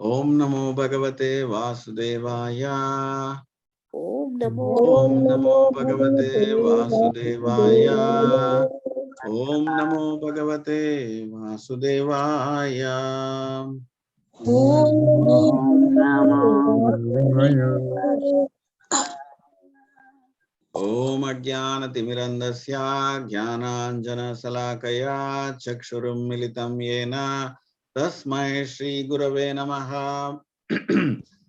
Om Namo Bhagavate Vasudevaya. Om Namo Om Namo Bhagavate Vasudevaya. Om Namo Bhagavate Vasudevaya. Om Ajnana Timirandasya Jnananjana Salakaya Chakshurum Militam Yena Tasmai Shri Gurave Namaha.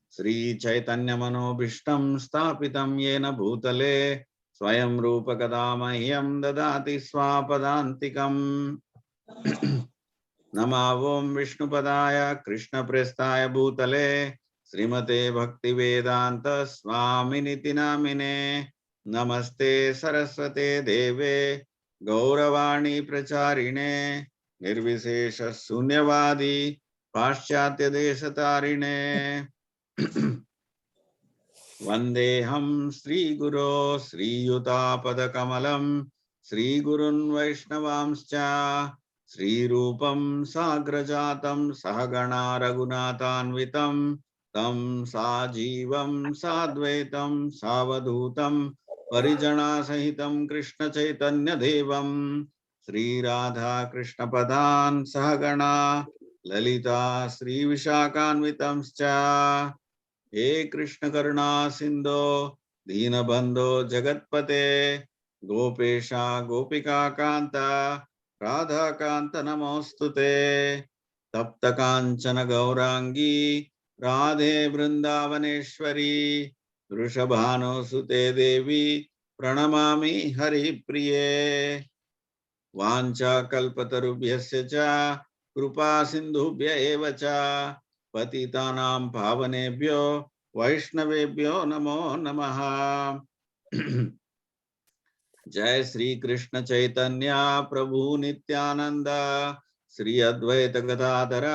Sri Chaitanya Manobhishtam Stapitam Yena Bhutale Swayam Rupa Kadamahyam Dadati Swapadantikam. Namavom Vishnupadaya Krishna Prestaya Bhutale Srimate Bhaktivedanta Swaminiti Namine. Namaste Saraswate Deve Gauravani Pracharine Nirvishesha Sunyavadi Paschatya Desatarine. Vandeham Sri Guru Sri Yuta Padakamalam Sri Gurun Vaishnavamscha Sri Rupam Sagrajatam Sahagana Raghunatanvitam Tam Sajivam Sadvaitam Savadhutam Parijana Sahitam Krishna Chaitanya Devam Sri Radha Krishna Padan Sahagana Lalita Sri Vishakanvitamscha. हे कृष्ण करुणा सिंधो दीनबंधो जगत्पते गोपेशा गोपिका कांता राधा कांत नमोस्तुते तप्त कांचन गौरांगी राधे वृंदावनेश्वरी वृषभानुसुते देवी प्रणमामि हरिप्रिये वाञ्छा कल्पतरुभ्यस्य च कृपा सिन्धुभ्य एव च पतितानां पावनेभ्यो वैष्णवेभ्यो नमो नमः। जय श्री कृष्ण चैतन्य प्रभु नित्यानंद श्री अद्वैत गदाधर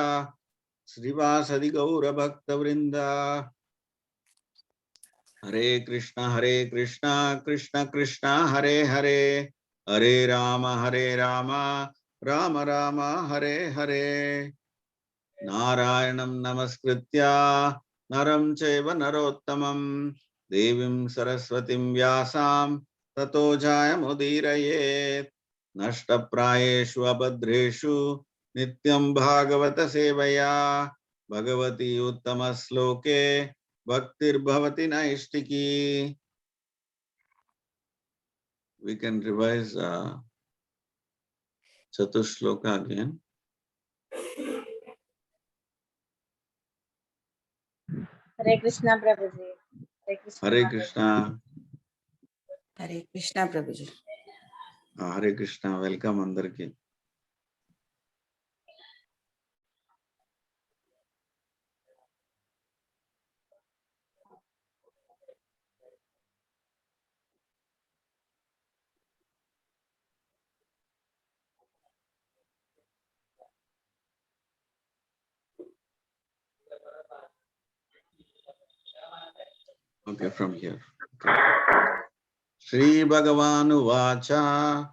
श्रीवासदि गौर भक्त वृंद। हरे कृष्ण कृष्ण कृष्ण हरे हरे हरे राम राम राम हरे हरे। नारायणं नमस्कृत्य नरं चैव नरोत्तमं देवीं सरस्वतीं व्यासां ततो जयमुदीरयेत्। नष्टप्रायेषु अभद्रेषु नित्यं भागवत सेवया Bhagwati उत्तमश्लोके भक्तिर्भवति नैष्टिकी। We can revise Chatushloka again. Hare Krishna Prabhuji. Hare Krishna. Hare Krishna Prabhuji. Hare Krishna. Welcome andarki. Okay, from here. Okay. Shri Bhagavan Vacha.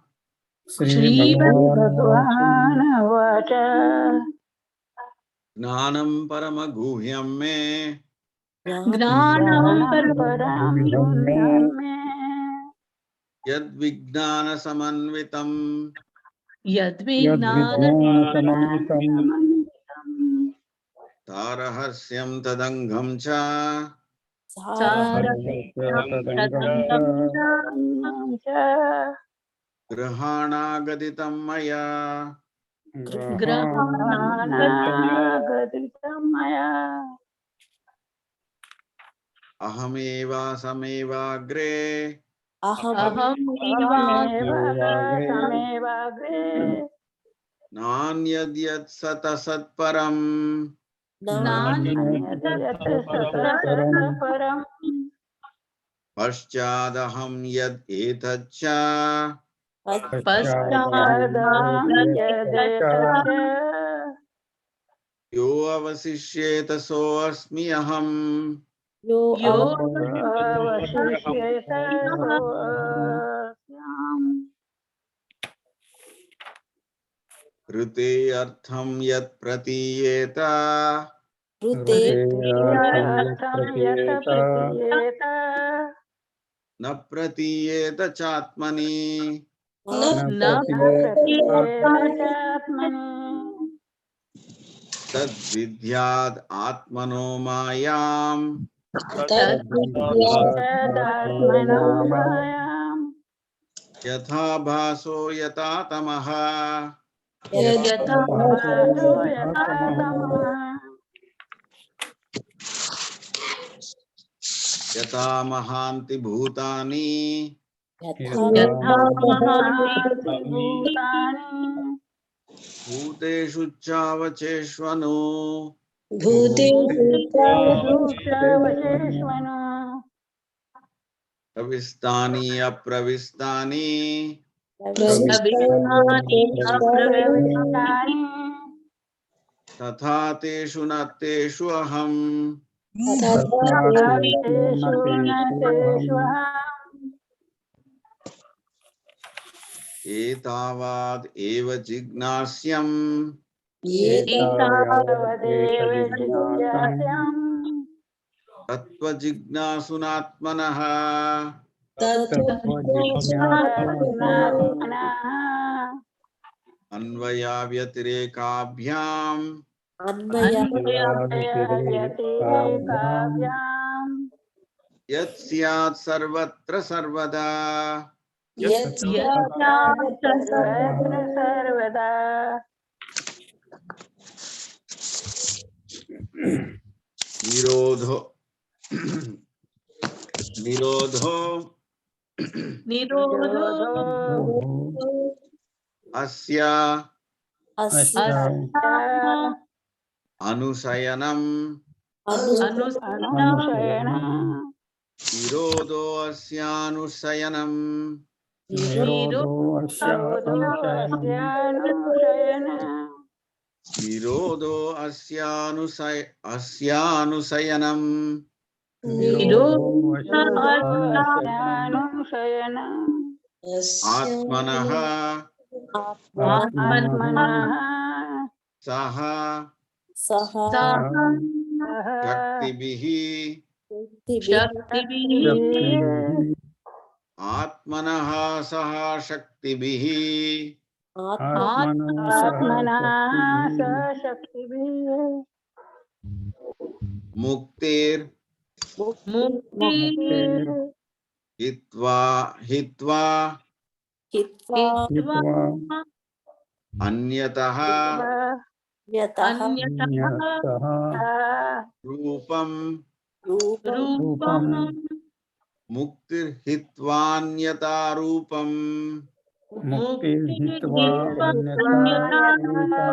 Shri Bhagavan Vacha Gnanam Paramaguhyam Me. Gnanam Param Me Yad Vignana Samanvitam. Yadvignana Tarahasyam Tadangham Cha. Grahana Gaditam Maya. Ahameva Samevagre. Nanyadyat Satasatparam. Paschadaham Yad Etacha. Yo avasishyeta so asmi aham. Krute artham yat pratiyeta. ऋते ऋतेयार्थं यत प्रतीयेत न प्रतीयेत चात्मनि न न प्रतीयेत चात्मनि तद्विद्याद् आत्मनो मायाम् तद्विद्यात्मनो मायां यथा भासो यथा तमः यथा भासो यथा तमः यथा महान्ति भूतानि यथा महान्ति भूतानि भूतेषु चावचेष्वनु भूतेषु चावशेष्वनु प्रविष्टानि अप्रविष्टानि अभिष्टानि अप्रविष्टानि तथा तेषु न तेषु अहम् तेषु न तेषु एतावाद् एव जिज्ञास्यम् एतावदेव जिज्ञास्याम् तत्त्वजिज्ञासुनात्मनः तत्त्वजिज्ञासुनात्मनः अन्वयाव्यतिरेकाभ्याम् अन्वयव्यतिरेकाभ्याम् यत् स्यात् सर्वत्र सर्वदा सर्वत्र सर्वदा निरोधो निरोधो निरोधो अस्य अस्य अनुशयनम् अनुशयनम् निरोधो अस्यानुशयनम् निरोधो अस्यानुशयनम् आत्मनः सह शक्तिभिः आत्मनः सह शक्तिभिः मुक्तिर् हित्वा अन्यतः रूपं मुक्तिर्हित्वान्यथा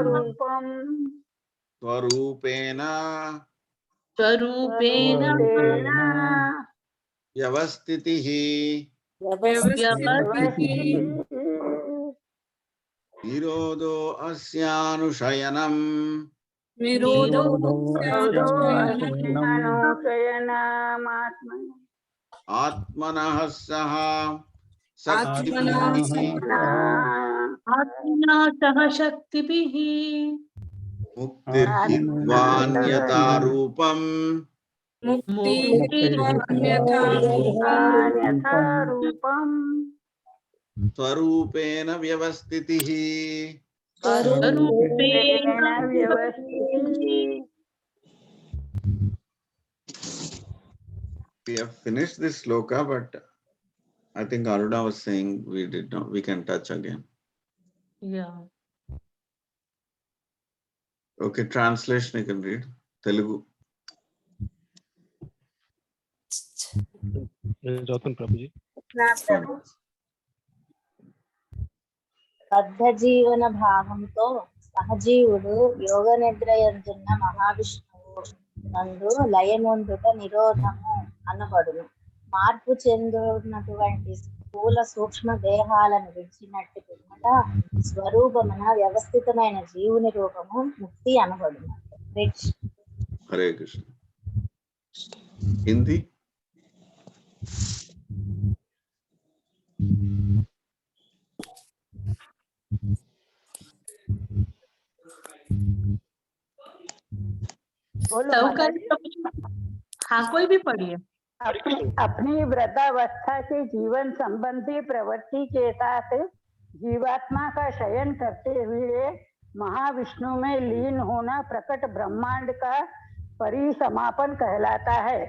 रूपं स्वरूपेण व्यवस्थितिः निरोधो अस्यानुशयनम् आत्मनः सह शक्तिभिः शक्तिभिः मुक्तिर्हित्वान्यथा रूपं स्वरूपेण व्यवस्थितिः We have finished this sloka, but I think Aruda was saying we can touch again. Yeah. Okay, translation you can read. Telugu. బద్ధ జీవన భావంతో సహజీవుడు యోగ నిద్రయందున్న మహావిష్ణువు నందు లయనొందుట నిరోధము అనబడును. మార్పు చెందున్నటువంటి స్థూల సూక్ష్మ దేహాలను విడిచినట్టు పిమ్మట స్వరూపమున వ్యవస్థితమైన జీవుని రూపము ముక్తి అనబడును. Hare Krishna. Hindi. बोलो सौकर माताजी। हाँ कोई भी पढ़िए। अपनी वृद्धावस्था के जीवन संबंधी प्रवृत्ति के साथ जीवात्मा का शयन करते हुए महाविष्णु में लीन होना प्रकट ब्रह्मांड का परिसमापन कहलाता है।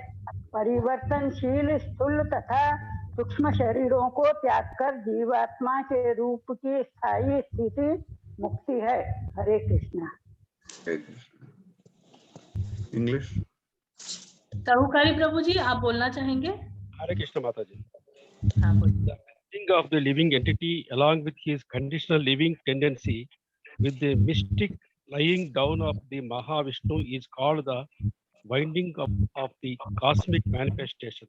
परिवर्तनशील स्थूल तथा सूक्ष्म शरीरों को त्याग कर जीवात्मा के रूप की स्थायी स्थिति मुक्ति है। हरे कृष्णा। इंग्लिश। सहुकारी प्रभु जी आप बोलना चाहेंगे? Hare Krishna Mataji. हाँ बोलिए। The melting of the living entity along with his conditional living tendency with the mystic lying down of the Mahavishnu is called the winding up of the cosmic manifestation.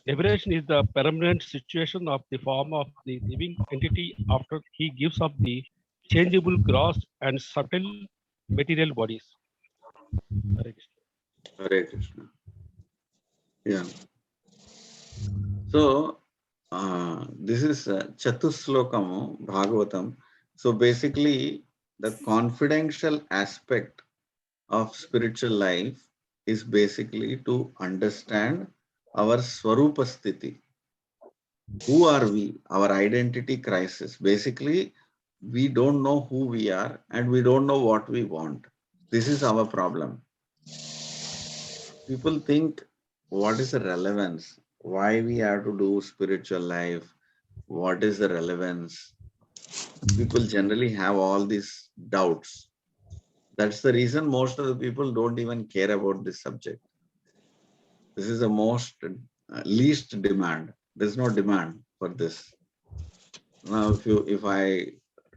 Liberation is the permanent situation of the form of the living entity after he gives up the changeable gross and subtle material bodies. Hare Krishna. Hare Krishna. Yeah. So this is Chatuslokamu Bhagavatam. So basically, the confidential aspect of spiritual life is basically to understand our Swarupa Sthiti. Who are we? Our identity crisis. Basically, we don't know who we are and we don't know what we want. This is our problem. People think, what is the relevance? Why we have to do spiritual life? What is the relevance? People generally have all these doubts. That's the reason most of the people don't even care about this subject. This is the most least demand. There's no demand for this. Now, if I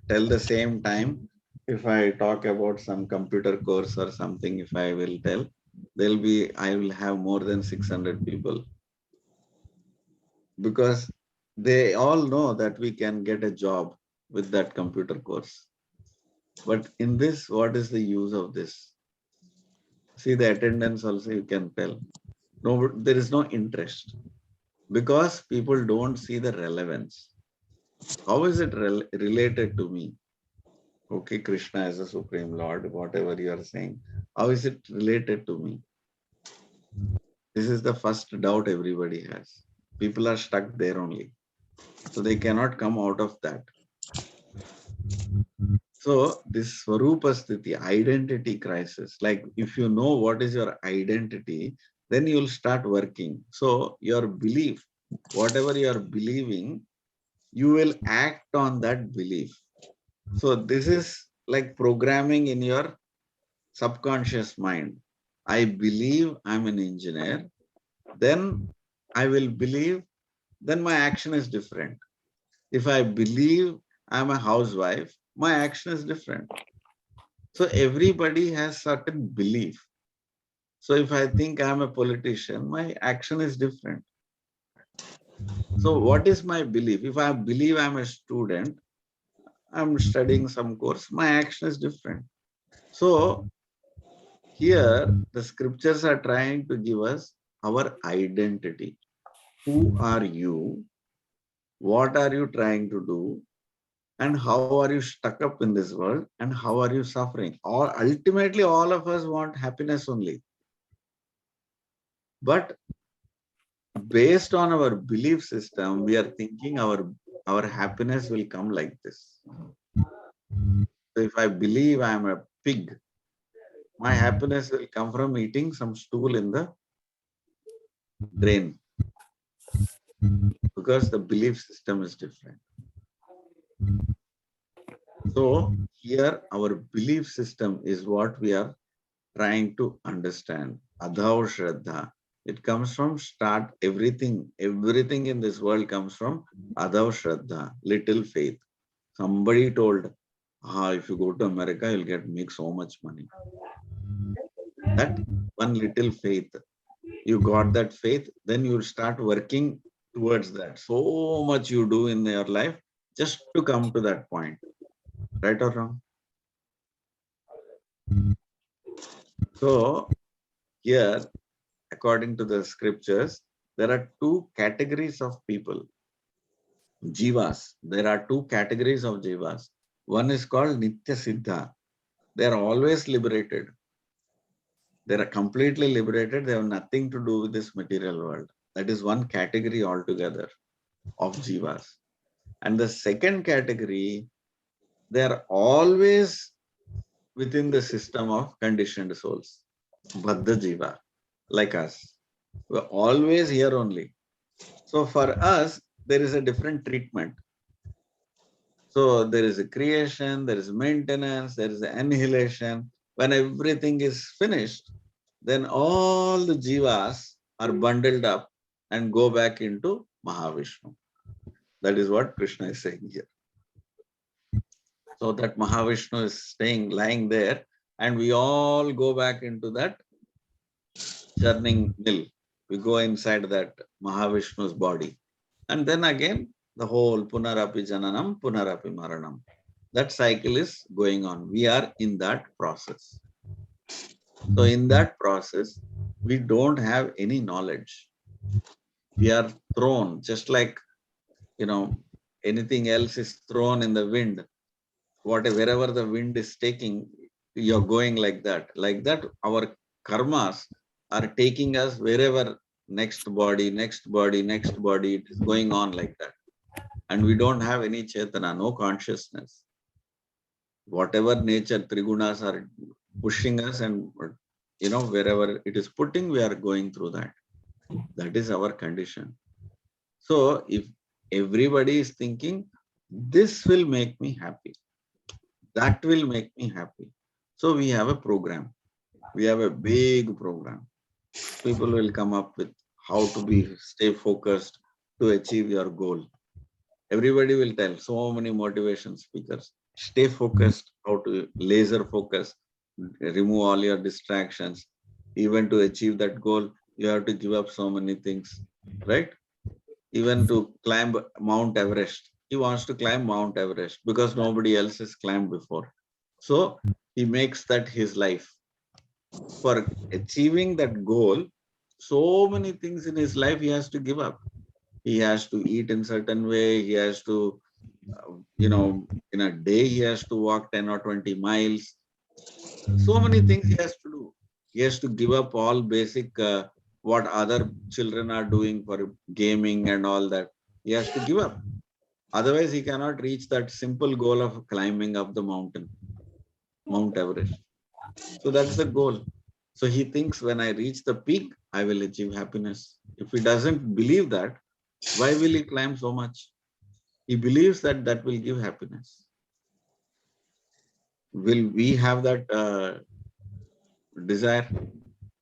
tell the same time, if I talk about some computer course or something, if I will tell, I will have more than 600 people, because they all know that we can get a job with that computer course. But in this, what is the use of this? See the attendance also, you can tell. No, there is no interest because people don't see the relevance. How is it related to me? Okay, Krishna is the Supreme Lord, whatever you are saying. How is it related to me? This is the first doubt everybody has. People are stuck there only. So they cannot come out of that. So this Swarupa Sthiti, identity crisis, like if you know what is your identity, then you'll start working. So your belief, whatever you are believing, you will act on that belief. So this is like programming in your subconscious mind. I believe I'm an engineer, then I will believe, then my action is different. If I believe I'm a housewife, my action is different. So everybody has certain belief. So if I think I'm a politician, my action is different. So what is my belief? If I believe I'm a student, I'm studying some course, my action is different. So here the scriptures are trying to give us our identity. Who are you? What are you trying to do? And how are you stuck up in this world? And how are you suffering? Ultimately, all of us want happiness only. But based on our belief system, we are thinking our happiness will come like this. So if I believe I am a pig, my happiness will come from eating some stool in the drain, because the belief system is different. So here our belief system is what we are trying to understand. Adhav Shraddha. It comes from everything in this world comes from Adhav Shraddha, little faith. Somebody told, if you go to America, you'll make so much money. That one little faith, you got that faith, then you'll start working towards that. So much you do in your life just to come to that point. Right or wrong? So here, according to the scriptures, there are two categories of people. Jivas. There are two categories of jivas. One is called Nitya Siddha. They are always liberated. They are completely liberated. They have nothing to do with this material world. That is one category altogether of jivas. And the second category, they are always within the system of conditioned souls, Baddha Jiva, like us. We're always here only. So for us, there is a different treatment. So there is a creation, there is maintenance, there is annihilation. When everything is finished, then all the jivas are bundled up and go back into Mahavishnu. That is what Krishna is saying here. So that Mahavishnu is staying, lying there, and we all go back into that churning mill. We go inside that Mahavishnu's body. And then again, the whole Punarapi Jananam, Punarapi Maranam. That cycle is going on. We are in that process. So in that process, we don't have any knowledge. We are thrown, just like, anything else is thrown in the wind. Wherever the wind is taking, you're going like that. Like that, our karmas are taking us wherever next body, next body, next body. It is going on like that. And we don't have any chetana, no consciousness. Whatever nature, trigunas are pushing us, and wherever it is putting, we are going through that. That is our condition. So if everybody is thinking, this will make me happy, that will make me happy. So we have a program. We have a big program. People will come up with how to stay focused to achieve your goal. Everybody will tell, so many motivation speakers, stay focused, how to laser focus, remove all your distractions. Even to achieve that goal, you have to give up so many things, right? Even to climb Mount Everest. He wants to climb Mount Everest because nobody else has climbed before. So he makes that his life. For achieving that goal, so many things in his life he has to give up. He has to eat in certain way. He has to, in a day he has to walk 10 or 20 miles. So many things he has to do. He has to give up all basic, what other children are doing for gaming and all that. He has to give up. Otherwise, he cannot reach that simple goal of climbing up the mountain, Mount Everest. So that's the goal. So he thinks, when I reach the peak, I will achieve happiness. If he doesn't believe that, why will he climb so much? He believes that that will give happiness. Will we have that desire?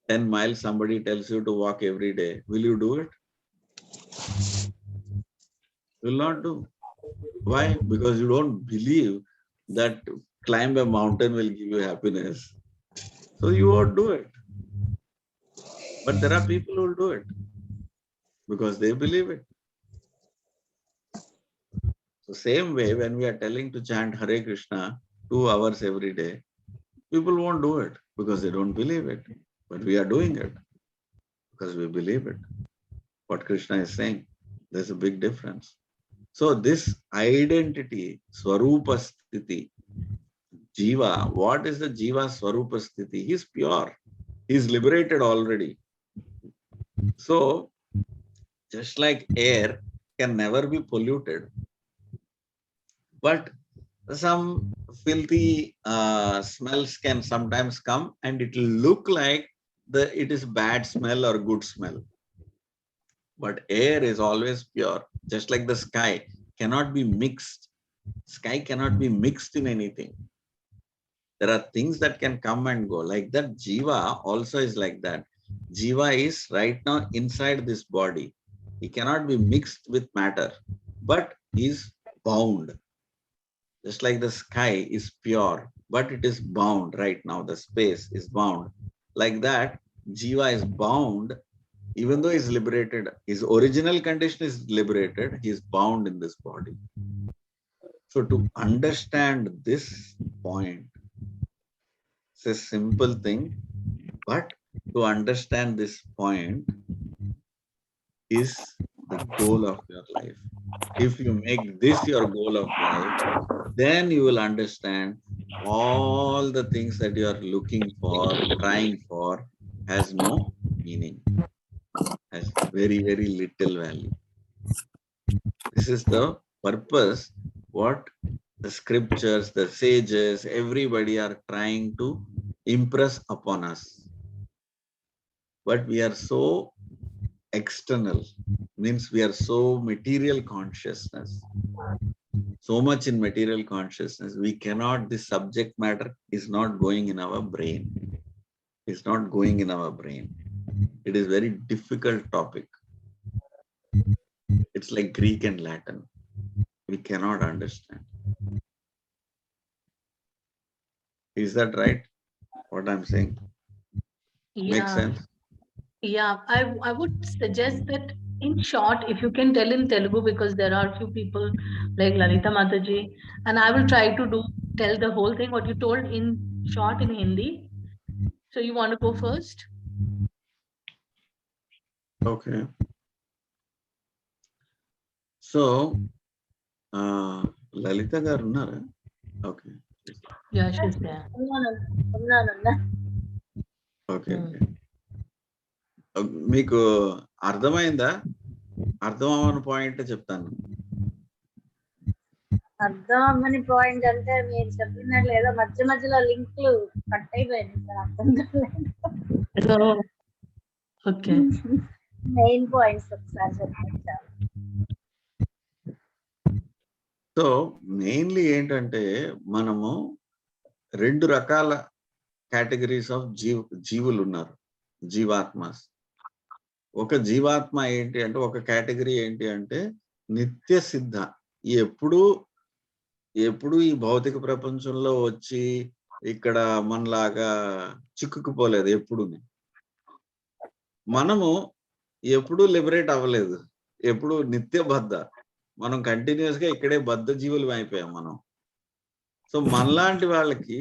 10 miles, somebody tells you to walk every day. Will you do it? Will not do. Why? Because you don't believe that climb a mountain will give you happiness. So you won't do it. But there are people who will do it because they believe it. So same way, when we are telling to chant Hare Krishna 2 hours every day, people won't do it because they don't believe it. But we are doing it because we believe it. What Krishna is saying, there's a big difference. So this identity, Swarupa Sthiti, Jiva, what is the Jiva Swarupa Sthiti? He's pure. He's liberated already. So just like air can never be polluted, but some filthy smells can sometimes come and it will look like it is bad smell or good smell. But air is always pure, just like the sky cannot be mixed. Sky cannot be mixed in anything. There are things that can come and go. Like that, Jiva also is like that. Jiva is right now inside this body. He cannot be mixed with matter, but is bound. Just like the sky is pure, but it is bound right now. The space is bound. Like that, Jiva is bound, even though he's liberated. His original condition is liberated. He is bound in this body. So to understand this point, it's a simple thing, but to understand this point is the goal of your life. If you make this your goal of life, then you will understand all the things that you are looking for, trying for, has no meaning, has very, very little value. This is the purpose what the scriptures, the sages, everybody are trying to impress upon us. But we are so external, means we are so material consciousness, so much in material consciousness, we cannot, this subject matter is not going in our brain. It's not going in our brain. It is very difficult topic. It's like Greek and Latin. We cannot understand. Is that right? What I'm saying? Makes sense? Yeah, I would suggest that in short, if you can tell in Telugu, because there are a few people like Lalita Mataji, and I will try to tell the whole thing what you told in short in Hindi. So you want to go first? Okay. So, Lalita garu unnara? Okay. Yeah, she's there. ఉన్నాను. Okay okay. మీకు అర్థమైందా? అర్థం అవ్వని point చెప్తాను. అర్థం అవ్వని point అంటే మీరు చెప్పినట్లు ఏదో మధ్య మధ్యలో లింక్లు కట్ అయిపోయింది సార్, అర్థం కాలేదు. ఓకే, మెయిన్ పాయింట్స్ ఒకసారి చెప్పండి. సో మెయిన్లీ ఏంటంటే మనము 2 రకాల కేటగిరీస్ ఆఫ్ జీవులు ఉన్నారు, జీవాత్మస్. ఒక జీవాత్మ ఏంటి అంటే, ఒక కేటగిరీ ఏంటి అంటే నిత్య సిద్ధ, ఎప్పుడు ఈ భౌతిక ప్రపంచంలో వచ్చి ఇక్కడ మనలాగా చిక్కుకుపోలేదు. ఎప్పుడు మనము ఎప్పుడు లిబరేట్ అవ్వలేదు, ఎప్పుడు నిత్య బద్ధ, మనం కంటిన్యూస్ గా ఇక్కడే బద్ధ జీవులు అయిపోయాం మనం. సో మనలాంటి వాళ్ళకి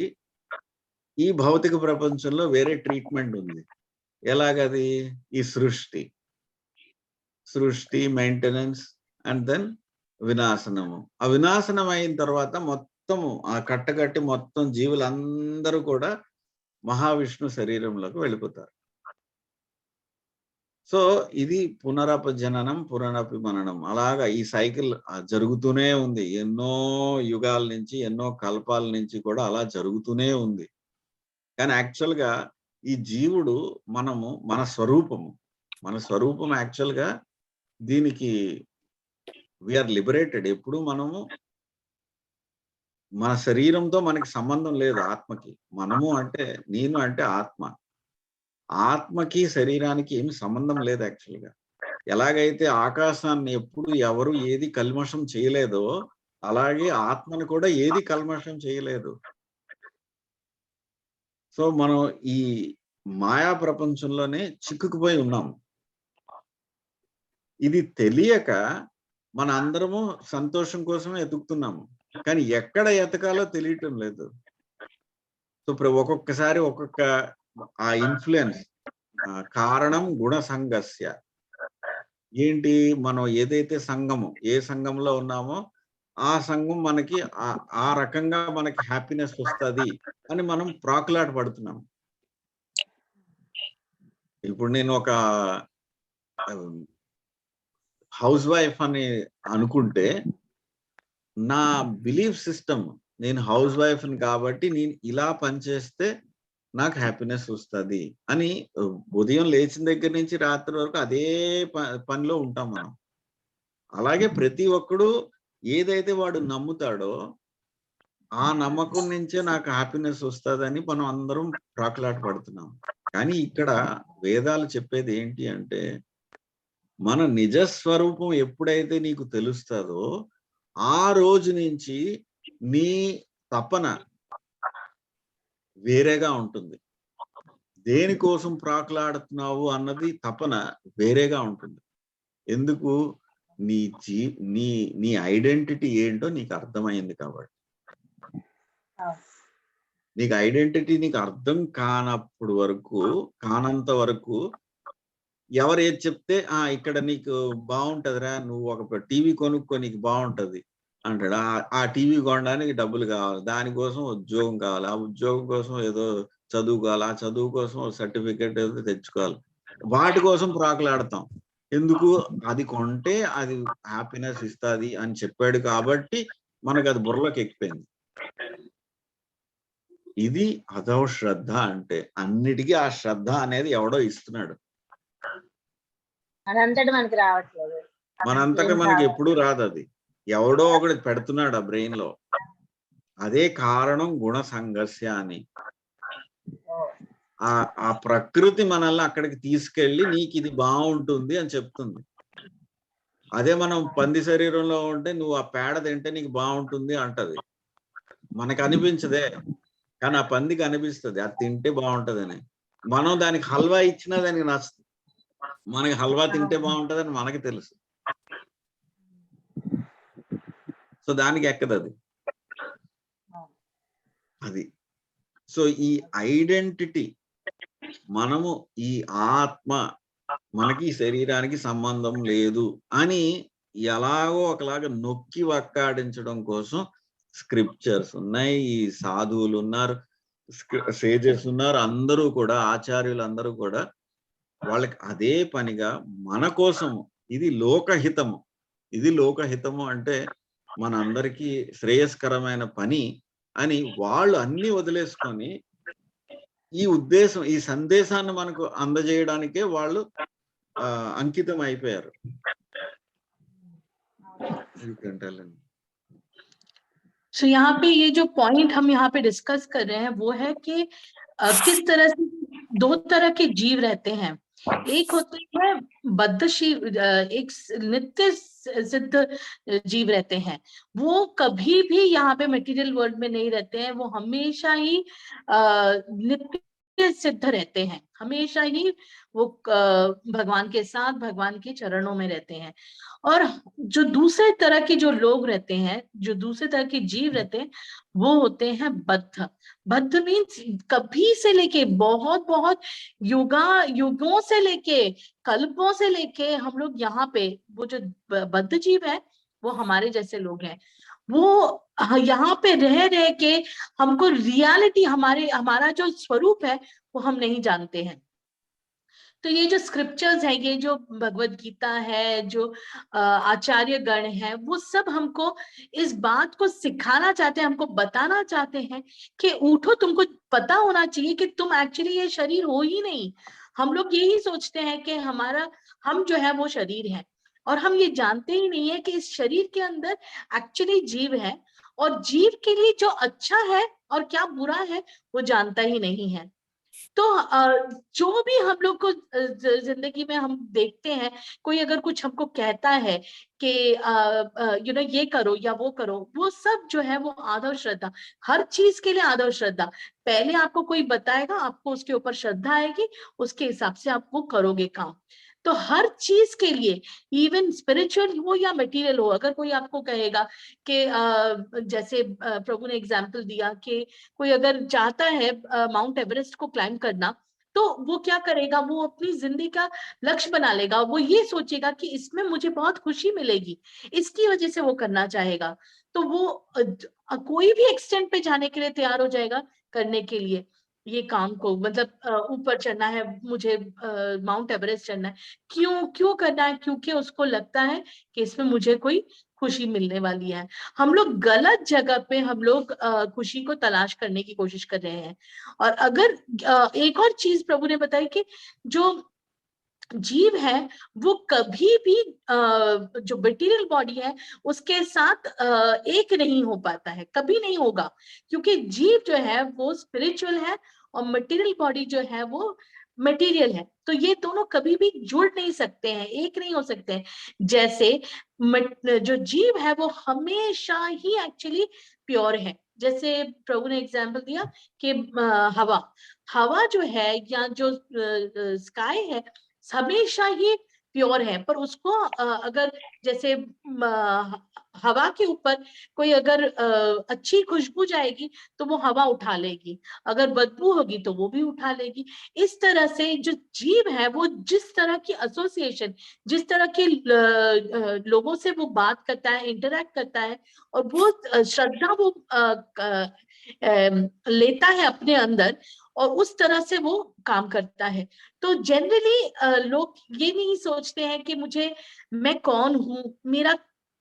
ఈ భౌతిక ప్రపంచంలో వేరే ట్రీట్మెంట్ ఉంది. ఎలాగది? ఈ సృష్టి మెయింటెనెన్స్ అండ్ దెన్ వినాశనము. ఆ వినాశనం అయిన తర్వాత మొత్తము ఆ కట్టగట్టి మొత్తం జీవులందరూ కూడా మహావిష్ణు శరీరంలోకి వెళ్ళిపోతారు. సో ఇది పునరపజననం పునరపిమననం, అలాగా ఈ సైకిల్ జరుగుతూనే ఉంది. ఎన్నో యుగాల నుంచి, ఎన్నో కల్పాల నుంచి కూడా అలా జరుగుతూనే ఉంది. కానీ యాక్చువల్ గా ఈ జీవుడు మన స్వరూపం యాక్చువల్ గా దీనికి వీఆర్ లిబరేటెడ్. ఎప్పుడు మనము మన శరీరంతో మనకి సంబంధం లేదు ఆత్మకి. మనము అంటే నేను అంటే ఆత్మకి శరీరానికి ఏమి సంబంధం లేదు యాక్చువల్ గా. ఎలాగైతే ఆకాశాన్ని ఎప్పుడు ఎవరు ఏది కల్మషం చేయలేదో, అలాగే ఆత్మను కూడా ఏది కల్మషం చేయలేదు. సో మనం ఈ మాయా ప్రపంచంలోనే చిక్కుకుపోయి ఉన్నాం. ఇది తెలియక మన అందరము సంతోషం కోసమే ఎతుకుతున్నాము, కానీ ఎక్కడ ఎతకాలో తెలియటం లేదు. సో ఒక్కొక్కసారి ఒక్కొక్క ఆ ఇన్ఫ్లుయెన్స్, కారణం గుణ సంగస్య ఏంటి, మనం ఏదైతే ఏ సంఘంలో ఉన్నామో ఆ సంఘం మనకి ఆ రకంగా మనకి హ్యాపీనెస్ వస్తుంది అని మనం ప్రాకులాట పడుతున్నాం. ఇప్పుడు నేను ఒక హౌస్ వైఫ్ అని అనుకుంటే, నా బిలీఫ్ సిస్టమ్, నేను హౌస్ వైఫ్ కాబట్టి నేను ఇలా పనిచేస్తే నాకు హ్యాపీనెస్ వస్తుంది అని ఉదయం లేచిన దగ్గర నుంచి రాత్రి వరకు అదే పనిలో ఉంటాం మనం. అలాగే ప్రతి ఒక్కడు ఏదైతే వాడు నమ్ముతాడో ఆ నమ్మకం నుంచే నాకు హ్యాపీనెస్ వస్తుందని మనం అందరం ప్రాకులాట పడుతున్నాం. కానీ ఇక్కడ వేదాలు చెప్పేది ఏంటి అంటే, మన నిజస్వరూపం ఎప్పుడైతే నీకు తెలుస్తుందో ఆ రోజు నుంచి నీ తపన వేరేగా ఉంటుంది. దేనికోసం ప్రాకులాడుతున్నావు అన్నది తపన వేరేగా ఉంటుంది. ఎందుకు? నీ ఐడెంటిటీ ఏంటో నీకు అర్థమైంది కాబట్టి. నీకు ఐడెంటిటీ నీకు అర్థం కానంత వరకు ఎవరు ఏది చెప్తే ఇక్కడ నీకు బాగుంటదిరా, నువ్వు ఒక టీవీ కొనుక్కో నీకు బాగుంటది అంటాడు. ఆ టీవీ కొనడానికి డబ్బులు కావాలి, దానికోసం ఉద్యోగం కావాలి, ఆ ఉద్యోగం కోసం ఏదో చదువుకోవాలి, ఆ చదువు కోసం సర్టిఫికేట్ తెచ్చుకోవాలి, వాటి కోసం ప్రాకులాడతాం. ఎందుకు? అది కొంటే అది హ్యాపీనెస్ ఇస్తుంది అని చెప్పాడు కాబట్టి మనకు అది బుర్రలోకి ఎక్కిపోయింది. ఇది అదో శ్రద్ధ అంటే. అన్నిటికీ ఆ శ్రద్ధ అనేది ఎవడో ఇస్తున్నాడు, అదంతటి మనకి రావట్లేదు. మనంతటా మనకి ఎప్పుడూ రాదు. అది ఎవడో ఒకటి పెడుతున్నాడు ఆ బ్రెయిన్ లో. అదే కారణం గుణ సంఘర్ష అని. ఆ ప్రకృతి మనల్ని అక్కడికి తీసుకెళ్లి నీకు ఇది బాగుంటుంది అని చెప్తుంది. అదే మనం పంది శరీరంలో ఉంటే నువ్వు ఆ పేడ తింటే నీకు బాగుంటుంది అంటది. మనకు అనిపించదే, కానీ ఆ పందికి అనిపిస్తుంది అది తింటే బాగుంటదని. మనం దానికి హల్వా ఇచ్చినా దానికి నచ్చుతుంది. మనకి హల్వా తింటే బాగుంటదని మనకి తెలుసు, సో దానికి ఎక్కదు అది. అది సో ఈ ఐడెంటిటీ, మనము ఈ ఆత్మ, మనకి శరీరానికి సంబంధం లేదు అని ఎలాగో ఒకలాగా నొక్కి వక్కాడించడం కోసం స్క్రిప్చర్స్ ఉన్నాయి, ఈ సాధువులు ఉన్నారు, సేజెస్ ఉన్నారు, అందరూ కూడా ఆచార్యులు అందరూ కూడా వాళ్ళకి అదే పనిగా మన కోసము, ఇది లోకహితము, ఇది లోకహితము అంటే మనందరికీ శ్రేయస్కరమైన పని అని వాళ్ళు అన్ని వదిలేసుకొని ఈ ఉద్దేశం, ఈ సందేశాన్ని మనకు అందజేయడానికే వాళ్ళు अंकितम అయిపోయారు. So यहाँ पे ये जो पॉइंट हम यहाँ पे डिस्कस कर रहे हैं वो है कि किस तरह से दो तरह के जीव रहते हैं. एक होते हैं बद्ध शिव, एक नित्य सिद्ध जीव रहते हैं. वो कभी भी यहाँ पे मटेरियल वर्ल्ड में नहीं रहते हैं, वो हमेशा ही नित्य सिद्ध रहते हैं, हमेशा ही वो भगवान के साथ भगवान के चरणों में रहते हैं. और जो दूसरे तरह के जो लोग रहते हैं, जो दूसरे तरह के जीव रहते हैं, वो होते हैं बद्ध. बद्ध मीन्स कभी से लेके बहुत बहुत युगों से लेके कल्पों से लेके हम लोग यहाँ पे, वो जो बद्ध जीव है वो हमारे जैसे लोग हैं. वो यहाँ पे रह के हमको रियलिटी, हमारा जो स्वरूप है वो हम नहीं जानते हैं. तो ये जो स्क्रिप्चर्स है, ये जो भगवत गीता है, जो आचार्य गण है, वो सब हमको इस बात को सिखाना चाहते हैं, हमको बताना चाहते हैं कि उठो, तुमको पता होना चाहिए कि तुम एक्चुअली ये शरीर हो ही नहीं. हम लोग यही सोचते हैं कि हम जो है वो शरीर है, और हम ये जानते ही नहीं है कि इस शरीर के अंदर एक्चुअली जीव है, और जीव के लिए जो अच्छा है और क्या बुरा है वो जानता ही नहीं है. तो जो भी हम लोग को जिंदगी में हम देखते हैं, कोई अगर कुछ हमको कहता है कि ये करो या वो करो, वो सब जो है वो आदर श्रद्धा, हर चीज के लिए आदर श्रद्धा. पहले आपको कोई बताएगा, आपको उसके ऊपर श्रद्धा आएगी, उसके हिसाब से आप वो करोगे काम. तो हर चीज के लिए, इवन स्पिरिचुअल हो या मटेरियल हो, अगर कोई आपको कहेगा कि जैसे प्रभु ने एग्जाम्पल दिया कि कोई अगर चाहता है माउंट एवरेस्ट को क्लाइम करना, तो वो क्या करेगा, वो अपनी जिंदगी का लक्ष्य बना लेगा, वो ये सोचेगा कि इसमें मुझे बहुत खुशी मिलेगी, इसकी वजह से वो करना चाहेगा. तो वो कोई भी एक्सटेंट पे जाने के लिए तैयार हो जाएगा करने के लिए ये काम को. मतलब ऊपर चढ़ना है मुझे, माउंट एवरेस्ट चढ़ना है, क्यों करना है? क्योंकि उसको लगता है कि इसमें मुझे कोई खुशी मिलने वाली है. हम लोग गलत जगह पे हम लोग खुशी को तलाश करने की कोशिश कर रहे हैं. और अगर एक और चीज प्रभु ने बताई कि जो जीव है वो कभी भी जो मटेरियल बॉडी है उसके साथ एक नहीं हो पाता है, कभी नहीं होगा, क्योंकि जीव जो है वो स्पिरिचुअल है और मटेरियल बॉडी जो है वो मटेरियल है. तो ये दोनों कभी भी जुड़ नहीं सकते हैं, एक नहीं हो सकते हैं. जैसे जो जीव है वो हमेशा ही एक्चुअली प्योर है. जैसे प्रभु ने एग्जाम्पल दिया कि हवा जो है या जो स्काई है हमेशा ही प्योर है, पर उसको अगर जैसे हवा के ऊपर कोई अगर अच्छी खुशबू जाएगी तो वो हवा उठा लेगी, अगर बदबू होगी तो वो भी उठा लेगी. इस तरह से जो जीव है वो जिस तरह की एसोसिएशन, जिस तरह के लोगों से वो बात करता है, इंटरैक्ट करता है, और वो श्रद्धा वो लेता है अपने अंदर, और उस तरह से वो काम करता है। तो जनरली लोग ये नहीं सोचते हैं कि मैं कौन हूँ,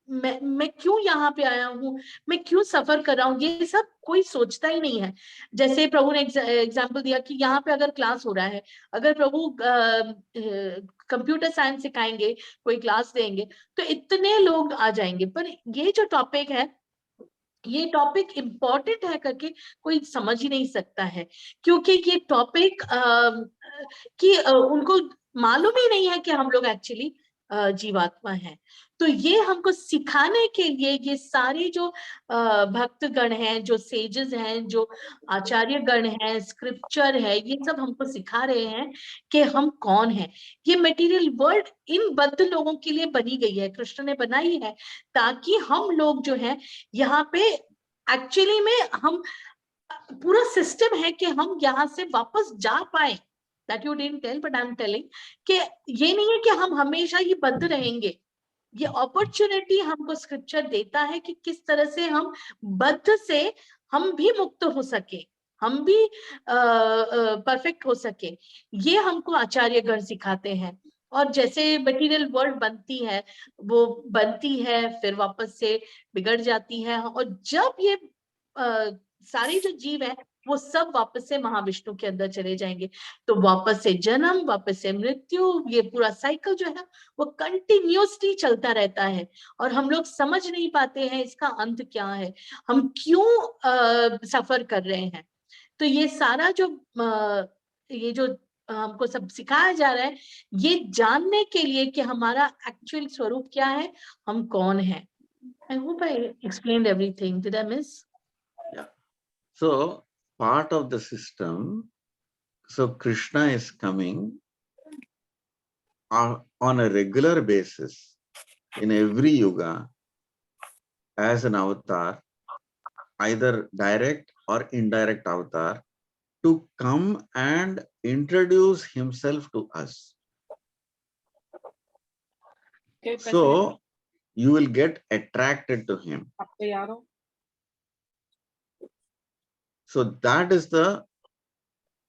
मैं क्यों यहाँ पे आया हूँ, मैं क्यों सफर कर रहा हूँ, ये सब कोई सोचता ही नहीं है। जैसे प्रभु ने एग्जाम्पल दिया कि यहाँ पे अगर क्लास हो रहा है, अगर प्रभु कंप्यूटर साइंस सिखाएंगे, कोई क्लास देंगे, तो इतने लोग आ जाएंगे, पर ये जो टॉपिक है, ये टॉपिक इम्पोर्टेंट है करके कोई समझ ही नहीं सकता है, क्योंकि ये टॉपिक कि उनको मालूम ही नहीं है कि हम लोग एक्चुअली जीवात्मा हैं। तो ये हमको सिखाने के लिए ये सारे जो भक्तगण हैं, जो सेजेस हैं, जो आचार्य गण हैं, स्क्रिप्चर है, ये सब हमको सिखा रहे हैं कि हम कौन हैं। ये मटेरियल वर्ल्ड इन बद्ध लोगों के लिए बनी गई है, कृष्ण ने बनाई है, ताकि हम लोग जो है यहाँ पे एक्चुअली में हम पूरा सिस्टम है कि हम यहाँ से वापस जा पाए। That you didn't tell, but I'm telling कि ये नहीं है कि हम हमेशा ही बद्ध रहेंगे। ये अपॉर्चुनिटी हमको स्क्रिप्चर देता है कि किस तरह से हम बद्ध से हम भी मुक्त हो सके, हम भी परफेक्ट हो सके। ये हमको आचार्य गण सिखाते हैं। और जैसे मटेरियल वर्ल्ड बनती है, वो बनती है फिर वापस से बिगड़ जाती है, और जब ये सारे जो जीव है वो सब वापस से महाविष्णु के अंदर चले जाएंगे, तो वापस से जन्म, वापस से मृत्यु, ये पूरा साइकिल जो है वो कंटिन्यूसली चलता रहता है। और हम लोग समझ नहीं पाते हैं इसका अंत क्या है, हम क्यों सफर कर रहे हैं। तो ये सारा जो ये जो हमको सब सिखाया जा रहा है, ये जानने के लिए कि हमारा एक्चुअल स्वरूप क्या है, हम कौन है। I hope I explained everything. Did I miss? Yeah. So part of the system, so Krishna is coming on a regular basis in every yuga as an avatar, either direct or indirect avatar, to come and introduce himself to us. So you will get attracted to him. So that is the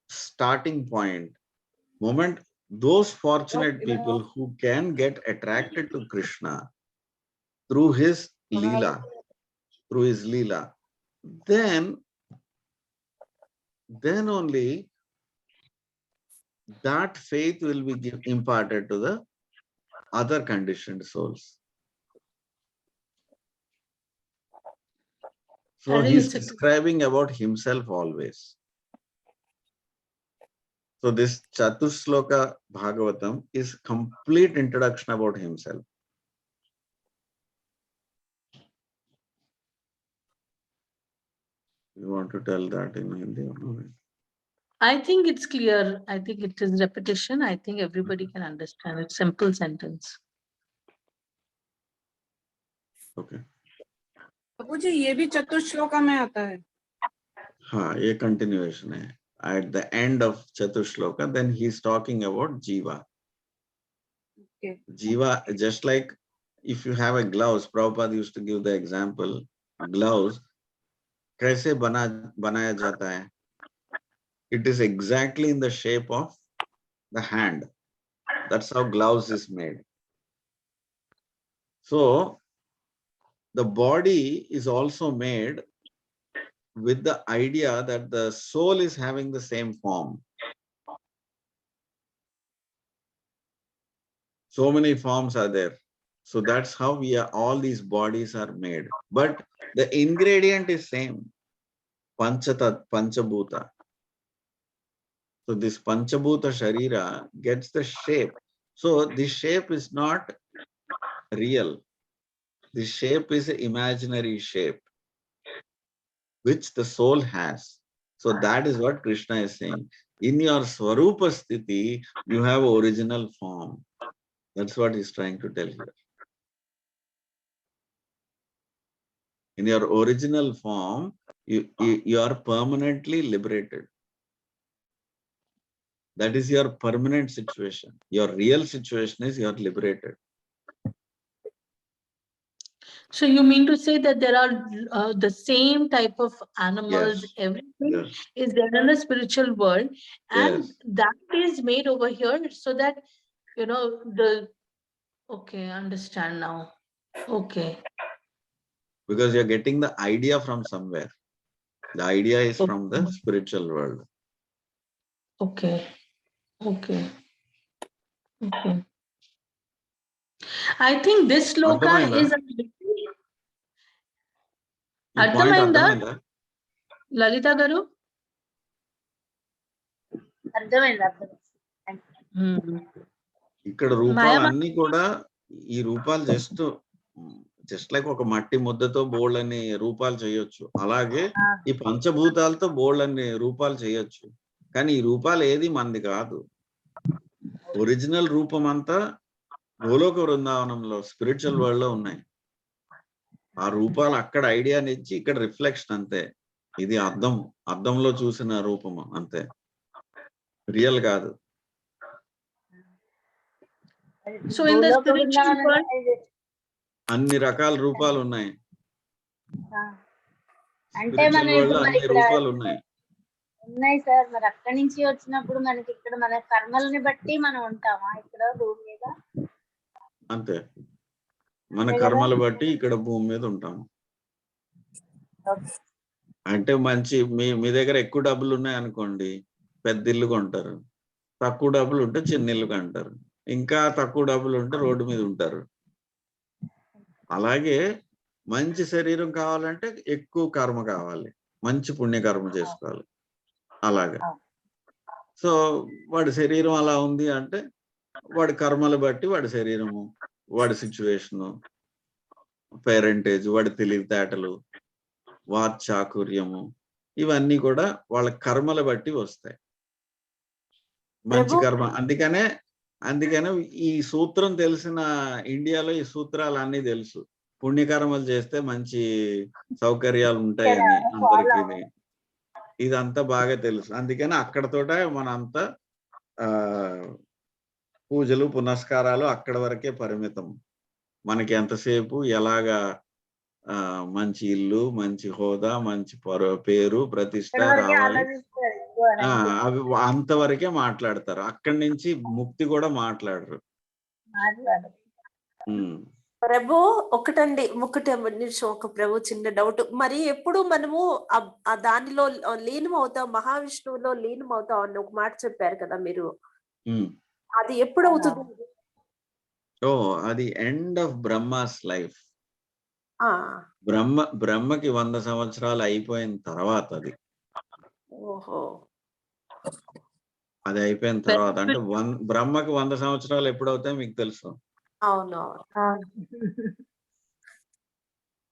starting point. Moment those fortunate people who can get attracted to Krishna through his Leela, then only that faith will be imparted to the other conditioned souls. So he's describing about himself always. So this Chatushloka Bhagavatam is complete introduction about himself. You want to tell that in Hindi or no? I think it's clear. I think it is repetition. I think everybody can understand. It's simple sentence. Okay. बाबू जी ये भी चतुश्लोका में आता है? हाँ, ये continuation है. At the end of Chatushloka, then he's talking about Jiva. Okay. Jiva, just like if you have a gloves, Prabhupada used to give the example, gloves, कैसे बनाया जाता है? It is exactly in the shape of the hand. That's how gloves is made. So the body is also made with the idea that the soul is having the same form. So many forms are there. So that's how all these bodies are made. But the ingredient is same. Panchabhuta. So this Panchabhuta Sharira gets the shape. So this shape is not real. This shape is an imaginary shape, which the soul has. So that is what Krishna is saying. In your Swarupa Sthiti, you have original form. That's what he's trying to tell here. In your original form, you are permanently liberated. That is your permanent situation. Your real situation is you are liberated. So you mean to say that there are the same type of animals, Yes. everything Yes. is there in the spiritual world, and Yes. that is made over here so that, you know, okay, understand now. Okay. Because you're getting the idea from somewhere. The idea is from the spiritual world. Okay. Okay. Okay. I think this sloka అర్థమైందా? is a ఈ point అర్థమైందా అర్థమైందా? లలిత గారు? అర్థమైంది అర్థమైంది. ఇక్కడ రూపాలు అన్ని కూడా, ఈ రూపాలు జస్ట్ లైక్ ఒక మట్టి ముద్దతో బోల్డ్ అని రూపాలు చేయొచ్చు. అలాగే ఈ పంచభూతాలతో బోల్డ్ అని రూపాలు చేయొచ్చు. కానీ ఈ రూపాలు ఏది మంది కాదు. ఒరిజినల్ రూపం అంతా గోలోక బృందావనంలో స్పిరిచువల్ వరల్డ్ లో ఉన్నాయి. ఆ రూపాలు అక్కడ ఐడియానిచ్చి ఇక్కడ రిఫ్లెక్షన్ అంతే. ఇది అద్దంలో చూసిన రూపము అంతే, రియల్ కాదు. So in the spiritual world, అన్ని రకాల రూపాలు ఉన్నాయి. అంటే మన అన్ని రూపాలు ఉన్నాయి. ఉన్నాయి సార్. మరి అక్కడి నుంచి వచ్చినప్పుడు మనకి ఇక్కడ మన కర్మల్ని బట్టి మనం ఉంటామా ఇక్కడ భూమి మీద? అంతే, మన కర్మలు బట్టి ఇక్కడ భూమి మీద ఉంటాము. అంటే మంచి మీ దగ్గర ఎక్కువ డబ్బులు ఉన్నాయి అనుకోండి, పెద్ద ఇల్లు కొంటారు. తక్కువ డబ్బులు ఉంటే చిన్న ఇల్లు కొంటారు. ఇంకా తక్కువ డబ్బులు ఉంటే రోడ్డు మీద ఉంటారు. అలాగే మంచి శరీరం కావాలంటే ఎక్కువ కర్మ కావాలి, మంచి పుణ్యకర్మ చేసుకోవాలి. అలాగే సో వాడి శరీరం అలా ఉంది అంటే వాడి కర్మలు బట్టి వాడి శరీరము, వాడి సిచ్యువేషను, పేరెంటేజ్, వాడి తెలివితేటలు, వాక్చాతుర్యము, ఇవన్నీ కూడా వాళ్ళ కర్మలు బట్టి వస్తాయి. మంచి కర్మ. అందుకనే ఈ సూత్రం తెలిసిన ఇండియాలో ఈ సూత్రాలు అన్ని తెలుసు. పుణ్యకర్మలు చేస్తే మంచి సౌకర్యాలు ఉంటాయని అందరికీ ఇదంతా బాగా తెలుసు. అందుకని అక్కడతోట మనంతా పూజలు పునస్కారాలు అక్కడ వరకే పరిమితం. మనకి ఎంతసేపు ఎలాగా మంచి ఇల్లు, మంచి హోదా, మంచి పేరు, ప్రతిష్ట రావాలి, అవి అంతవరకే మాట్లాడతారు. అక్కడి నుంచి ముక్తి కూడా మాట్లాడరు. ప్రభు ఒకటండి, ఒక ప్రభు చిన్న డౌట్. మరి ఎప్పుడు మనము దానిలో లీనం అవుతాం, మహావిష్ణువులో లీనం అవుతాం అని ఒక మాట చెప్పారు కదా మీరు, అది ఎప్పుడు అవుతుంది? అది ఎండ్ ఆఫ్ బ్రహ్మాస్ లైఫ్. బ్రహ్మకి 100 సంవత్సరాలు అయిపోయిన తర్వాత అది అయిపోయిన తర్వాత, అంటే బ్రహ్మకి 100 సంవత్సరాలు ఎప్పుడవుతాయి మీకు తెలుసు?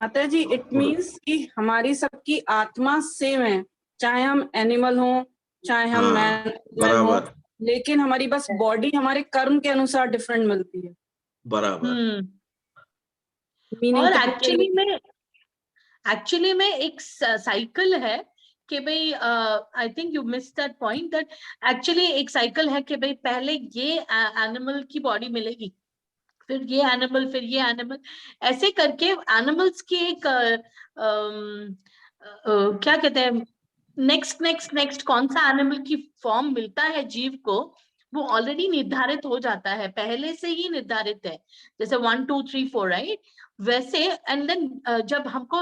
माता जी, इट मीन्स कि हमारी सबकी आत्मा सेम है, चाहे हम एनिमल हो चाहे हम मैन हो, लेकिन हमारी बस बॉडी हमारे कर्म के अनुसार डिफरेंट मिलती है. बराबर. और एक्चुअली में एक साइकिल है कि भाई, I think you miss that point, that actually एक साइकिल है कि भाई पहले ये एनिमल की बॉडी मिलेगी, फिर ये एनिमल, फिर ये एनिमल, ऐसे करके एनिमल्स की एक क्या कहते हैं, नेक्स्ट कौन सा एनिमल की फॉर्म मिलता है जीव को, वो ऑलरेडी निर्धारित हो जाता है, पहले से ही निर्धारित है. जैसे 1 2 3 4, राइट? वैसे एंड देन जब हमको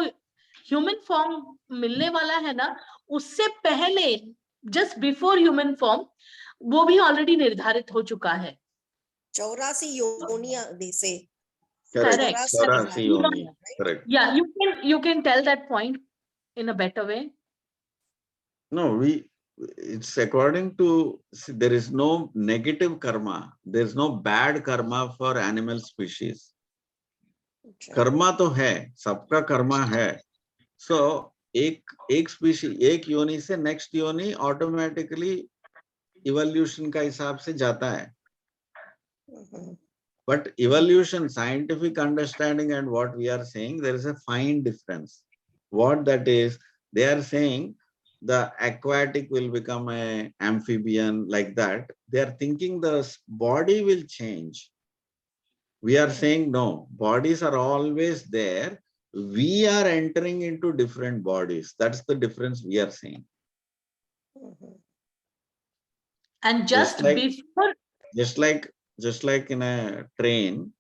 ह्यूमन फॉर्म मिलने वाला है ना, उससे पहले जस्ट बिफोर ह्यूमन फॉर्म वो भी ऑलरेडी निर्धारित हो चुका है. 84 योनियां they say. Correct. 84 योनि. Correct. Yeah, you can tell that point in a better way. No, it's according to, there is no negative karma, there is no bad karma for animal species. Karma तो है, सबका कर्मा है. So एक species, एक योनि से next योनि automatically evolution का हिसाब से जाता है. But evolution, scientific understanding and what we are saying, there is a fine difference. What that is, they are saying the aquatic will become a amphibian, like that. They are thinking the body will change. We are saying no, bodies are always there. We are entering into different bodies. That's the difference we are seeing. And just before, just like in a train,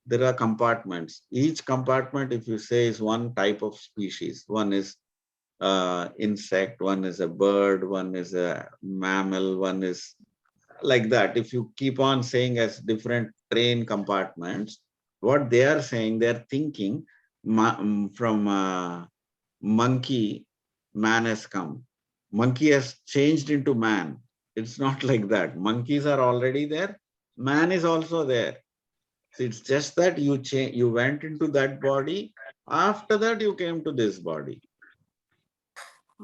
there are compartments. Each compartment, if you say, is one type of species. One is insect, one is a bird, one is a mammal, one is like that. If you keep on saying as different train compartments, what they are saying, they are thinking from monkey, man has come. Monkey has changed into man. It's not like that. Monkeys are already there. Man is also there. So it's just that you went into that body. After that, you came to this body.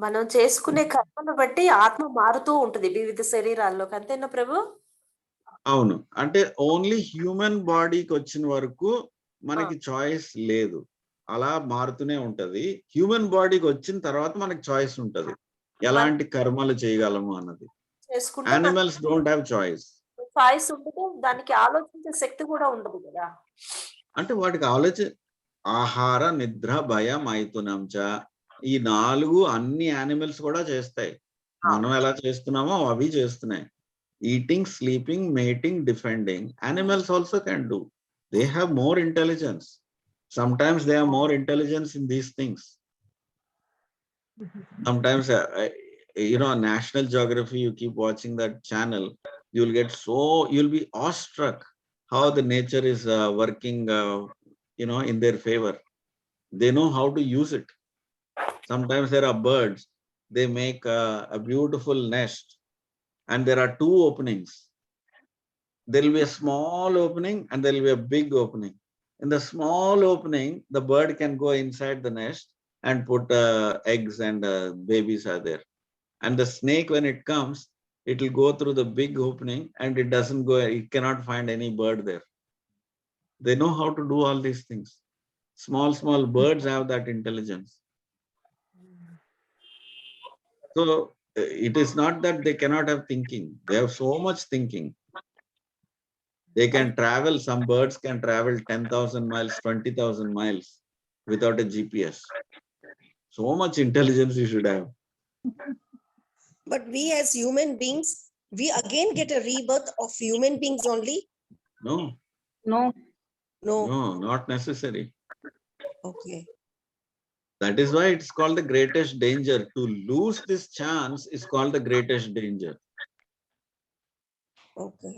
మనం చేసుకునే కర్మను బట్టి ఆత్మ మారుతూ ఉంటుంది వివిధ శరీరాల్లోకి, అంతేనా ప్రభు? అవును. అంటే ఓన్లీ హ్యూమన్ బాడీకి వచ్చిన వరకు మనకి చాయిస్ లేదు. అలా మారుతూనే ఉంటది. హ్యూమన్ బాడీకి వచ్చిన తర్వాత మనకి చాయిస్ ఉంటది, ఎలాంటి కర్మలు చేయగలము అన్నది. Animals don't have choice. Choice ఉండదు, దానికి ఆలోచించే శక్తి కూడా ఉండదు కదా. అంటే వాటికి ఆహార, నిద్ర, భయం, మైథునంచ, ఈ 4 అన్ని యానిమల్స్ కూడా చేస్తాయి. మనం ఎలా చేస్తున్నామో అవి చేస్తున్నాయి. Eating, sleeping, mating, defending, animals also can do. They have more intelligence. Sometimes they have more intelligence in these things. Sometimes, National Geography, you keep watching that channel, you'll be awestruck how the nature is working, in their favor. They know how to use it. Sometimes there are birds, they make a beautiful nest. And there are 2 openings. There will be a small opening and there will be a big opening. In the small opening, the bird can go inside the nest and put eggs, and babies are there. And the snake, when it comes, it will go through the big opening and it cannot find any bird there. They know how to do all these things. Small birds have that intelligence. So it is not that they cannot have thinking. They have so much thinking. They can travel. Some birds can travel 10,000 miles, 20,000 miles without a GPS. So much intelligence you should have. But we as human beings, we again get a rebirth of human beings only? No. No. No. No, not necessary. Okay. That is why it's called the greatest danger. To lose this chance is called the greatest danger. Okay.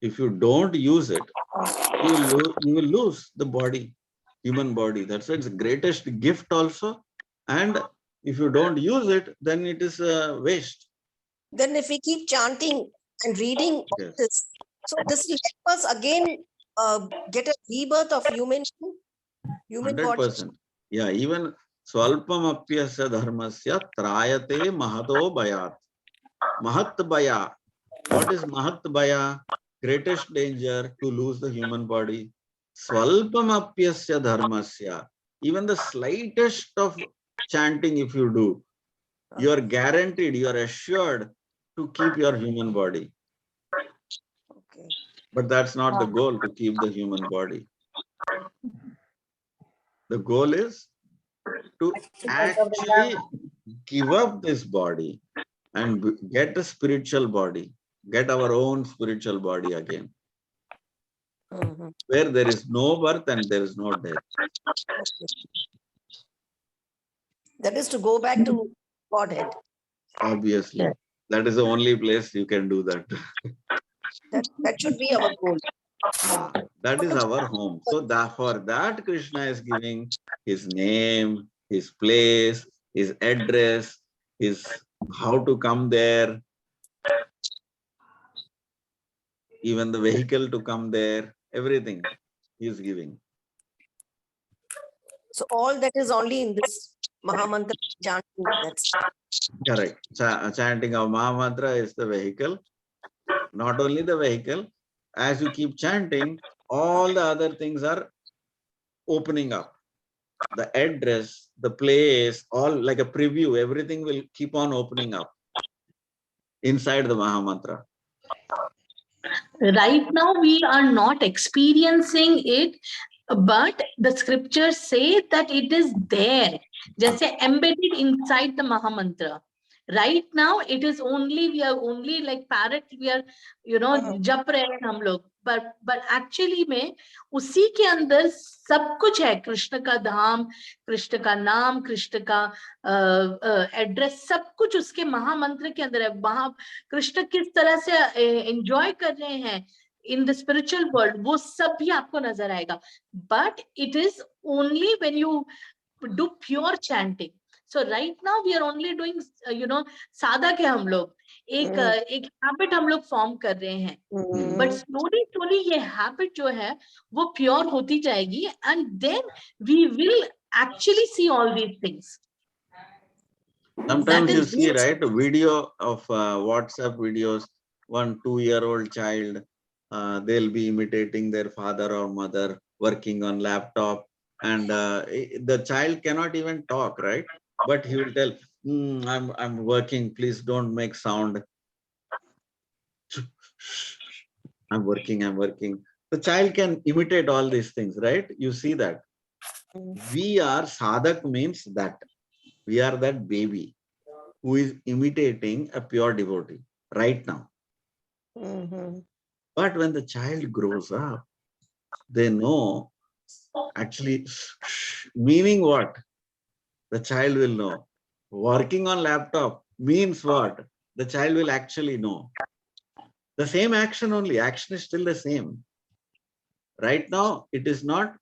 If you don't use it, you will lose the body, human body. That's why it's the greatest gift also. And if you don't use it, then it is waste. Then if we keep chanting and reading all this, so this will help us again get a rebirth of human 100%. body. Yeah, even swalpam apyasya dharmasya trayate mahato bayat. Mahat baya. What is mahat baya? Greatest danger, to lose the human body. Swalpam apyasya dharmasya. Even the slightest of chanting, if you do, you are guaranteed, you are assured to keep your human body. Okay. But that's not the goal, to keep the human body. The goal is to actually give up this body and get a spiritual body, get our own spiritual body again, where there is no birth and there is no death. Okay. That is to go back to Godhead. Obviously, that is the only place you can do that. That should be our goal. That is our home. So for that, Krishna is giving his name, his place, his address, his how to come there, even the vehicle to come there, everything he is giving. So all that is only in this Mahamantra chanting. That's correct. Chanting of Mahamantra is the vehicle. Not only the vehicle, as you keep chanting, all the other things are opening up. The address, the place, all like a preview, everything will keep on opening up inside the Mahamantra. Right now, we are not experiencing it But the scriptures say that it is there, जैसे embedded inside the Mahamantra. Right now, it is only, we are only like parrot, we are, you know, जप रहे हैं हम लोग. But actually में उसी के अंदर सब कुछ है. कृष्ण का धाम, कृष्ण का नाम, कृष्ण का एड्रेस, सब कुछ उसके महामंत्र के अंदर है. वहां कृष्ण किस तरह से एंजॉय कर रहे हैं इन द स्पिरिचुअल वर्ल्ड, वो सब भी आपको नजर आएगा. But it is only when you do pure chanting. So right now we are only doing, you know, साधक है हम लोग, एक हैबिट हम लोग फॉर्म कर रहे हैं. But slowly slowly ये हैबिट जो है वो प्योर होती जाएगी, and then we will actually see all these things. Sometimes you see, right, a video of WhatsApp videos, 1-2-year-old child, they'll be imitating their father or mother working on laptop, and the child cannot even talk, right? But he will tell, I'm working, please don't make sound. I'm working. The child can imitate all these things, right? You see that. We are sadhak, means that we are that baby who is imitating a pure devotee right now. But when the child grows up, they know actually meaning what? The child will know. Working on laptop means what? The child will actually know. The same action only. Action is still the same. Right now, it is not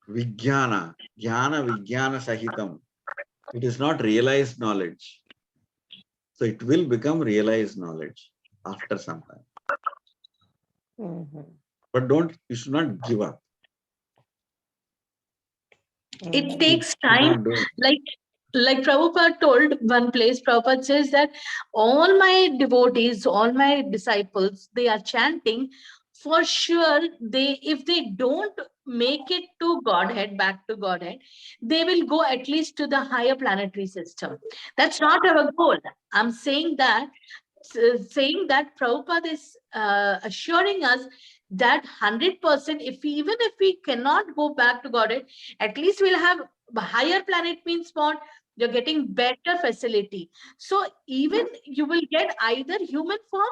Vijnana, Jnana Vijnana Sahitam. It is not realized knowledge. So it will become realized knowledge after some time. But you should not give up. It takes time. Like Prabhupada told one place, Prabhupada says that all my devotees, all my disciples, they are chanting. For sure, if they don't make it to Godhead, back to Godhead, they will go at least to the higher planetary system. That's not our goal. I'm saying that Prabhupada is assuring us that 100%, even if we cannot go back to Godhead, at least we'll have higher planet, means what? You're getting better facility. So even you will get either human form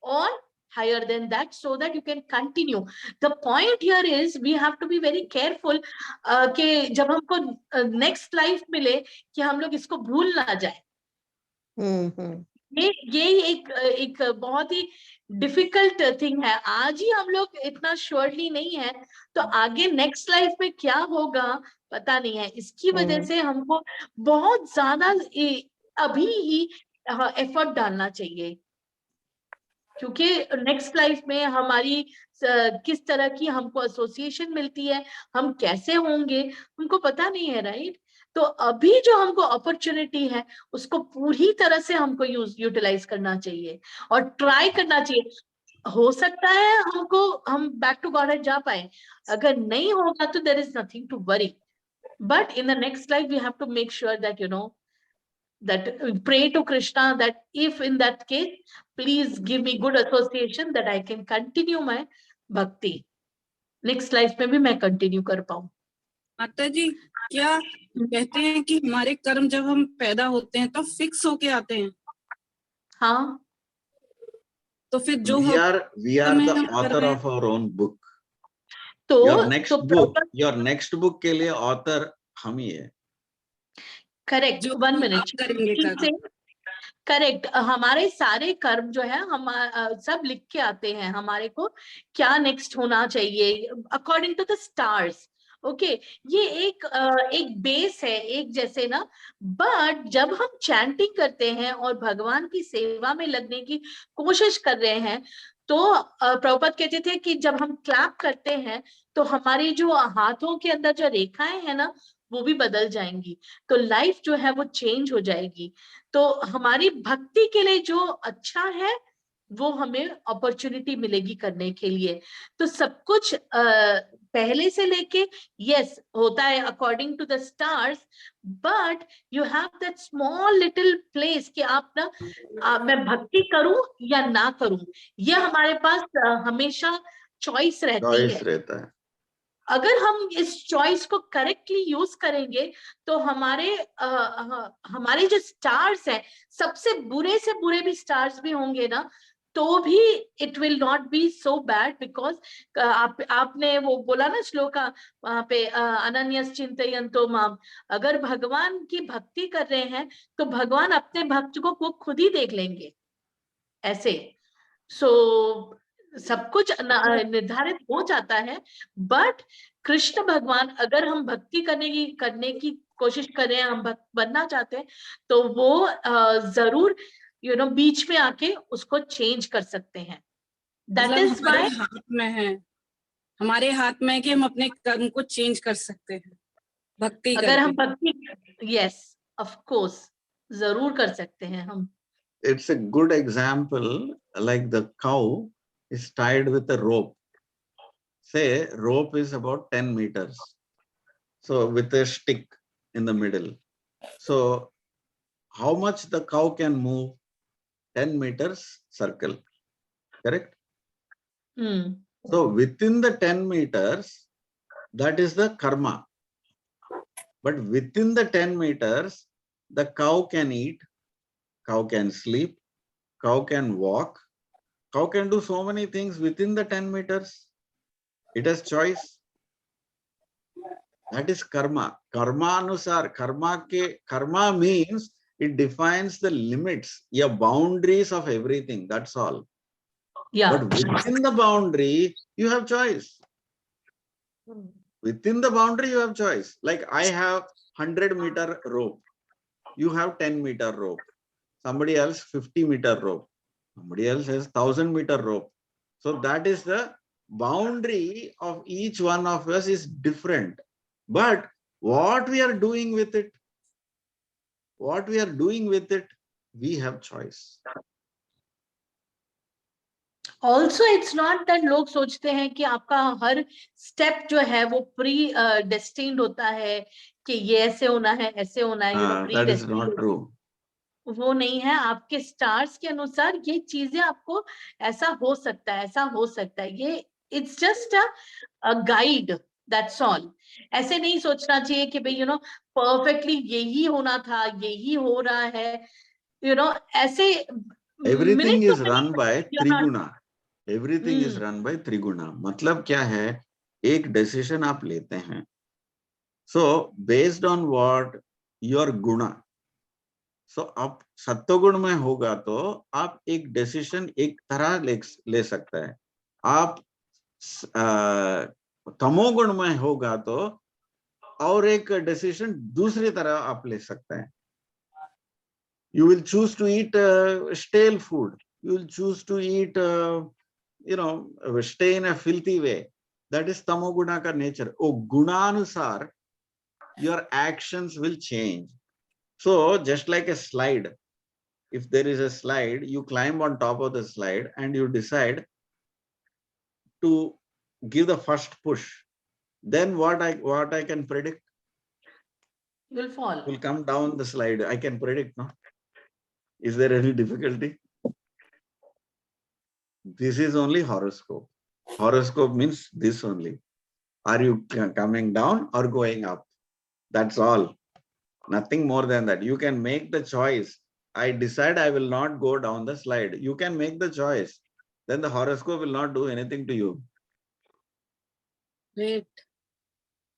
or higher than that, so that you can continue. The point here is we have to be very careful कि जब हमको next life मिले कि हम लोग इसको भूल ना जाए. ये एक बहुत ही डिफिकल्ट थिंग है. आज ही हम लोग इतना श्योरली नहीं है, तो आगे नेक्स्ट लाइफ में क्या होगा पता नहीं है. इसकी वजह से हमको बहुत ज्यादा अभी ही एफर्ट डालना चाहिए, क्योंकि नेक्स्ट लाइफ में हमारी किस तरह की हमको एसोसिएशन मिलती है, हम कैसे होंगे, हमको पता नहीं है, राइट? तो अभी जो हमको अपॉर्चुनिटी है उसको पूरी तरह से हमको यूटिलाइज करना चाहिए और ट्राई करना चाहिए. हो सकता है हम बैक टू गॉड जा पाए, अगर नहीं होगा तो there is nothing to worry. But in the next life we have to make sure that you know that pray to Krishna that if in that case, please give me good association that I can continue my bhakti. Next life में भी मैं continue कर पाऊं. माता जी, क्या कहते हैं कि हमारे कर्म जब हम पैदा होते हैं तो फिक्स होके आते हैं? हाँ. तो फिर जो we are the author of our own book. तो your next book के लिए author हम ही है. करेक्ट. 1 मिनट. करेक्ट. हमारे सारे कर्म जो है हम सब लिख के आते हैं हमारे को क्या नेक्स्ट होना चाहिए according to the stars. Okay, ये एक बेस है, एक जैसे ना. बट जब हम चैंटिंग करते हैं और भगवान की सेवा में लगने की कोशिश कर रहे हैं, तो प्रभुपाद कहते थे कि जब हम क्लैप करते हैं तो हमारी जो हाथों के अंदर जो रेखाएं हैं ना, वो भी बदल जाएंगी, तो लाइफ जो है वो चेंज हो जाएगी. तो हमारी भक्ति के लिए जो अच्छा है वो हमें अपॉर्चुनिटी मिलेगी करने के लिए. तो सब कुछ पहले से लेके यस होता है according to the stars, but you have that small little place कि आप ना मैं भक्ति करूं या ना करूं, ये हमारे पास हमेशा चॉइस रहती है. रहता है. अगर हम इस चॉइस को करेक्टली यूज करेंगे तो हमारे जो स्टार्स हैं, सबसे बुरे से बुरे भी स्टार्स भी होंगे ना, तो भी it will not be so bad, because आपने वो बोला ना श्लोका वहां पे, अनन्यस चिंतयन्तो माम, अगर भगवान की भक्ति कर रहे हैं तो भगवान अपने भक्त को वो खुद ही देख लेंगे ऐसे। सो सब कुछ निर्धारित हो जाता है, बट कृष्ण भगवान, अगर हम भक्ति करने की कोशिश कर रहे हैं, हम भक्त बनना चाहते हैं, तो वो जरूर बीच में आके उसको चेंज कर सकते हैं। दैट मतलब इज हमारे वाई हाथ में है, हमारे हाथ में है कि हम अपने कर्म को चेंज कर सकते हैं भक्ति अगर हम करके। भक्ति, यस ऑफ कोर्स, जरूर कर सकते हैं हम। It's a good example, like the cow is tied with a rope. Say rope is about 10 meters. So with a stick in the middle. So how much the cow can move? 10 meters circle, correct? So within the 10 meters, that is the karma. But within the 10 meters, the cow can eat, cow can sleep, cow can walk, cow can do so many things within the 10 meters. It has choice. That is karma. Karma anusar. Karma means it defines the limits, boundaries of everything. That's all. Yeah. But within the boundary, you have choice. Within the boundary, you have choice. Like I have 100-meter rope. You have 10-meter rope. Somebody else 50-meter rope. Somebody else has 1,000-meter rope. So that is the boundary of each one of us is different. But what we are doing with it, we have choice. Also it's not that लोग सोचते हैं कि आपका हर step जो है वो pre destined होता है कि ये ऐसे होना है, ऐसे होना है, pre That is not true. वो नहीं है। आपके स्टार्स के अनुसार ये चीजें आपको ऐसा हो सकता है, ऐसा हो सकता है, ये it's just a guide, that's all. ऐसे नहीं सोचना चाहिए कि भाई परफेक्टली यही होना था, यही हो रहा है, ऐसे Everything minute is to run minute by you're not- Triguna. Everything is run by Triguna. मतलब क्या है, एक डिसीजन आप लेते हैं. So based on what your guna. So आप सत्वगुण में होगा तो आप एक डिसीजन एक तरह ले सकता है. आप तमोगुण में होगा तो और एक डिसीजन दूसरी तरह आप ले सकते हैं. You will choose to eat stale food. You will choose to eat, stay in a filthy way. That is tamoguna ka nature. Oh, gunanusar, your actions will change. So just like a slide, if there is a slide, you climb on top of the slide and you decide to give the first push. Then what I can predict? You will fall. You will come down the slide. I can predict, no? Is there any difficulty? This is only horoscope. Horoscope means this only. Are you coming down or going up? That's all. Nothing more than that. You can make the choice. I decide I will not go down the slide. You can make the choice. Then the horoscope will not do anything to you. Great.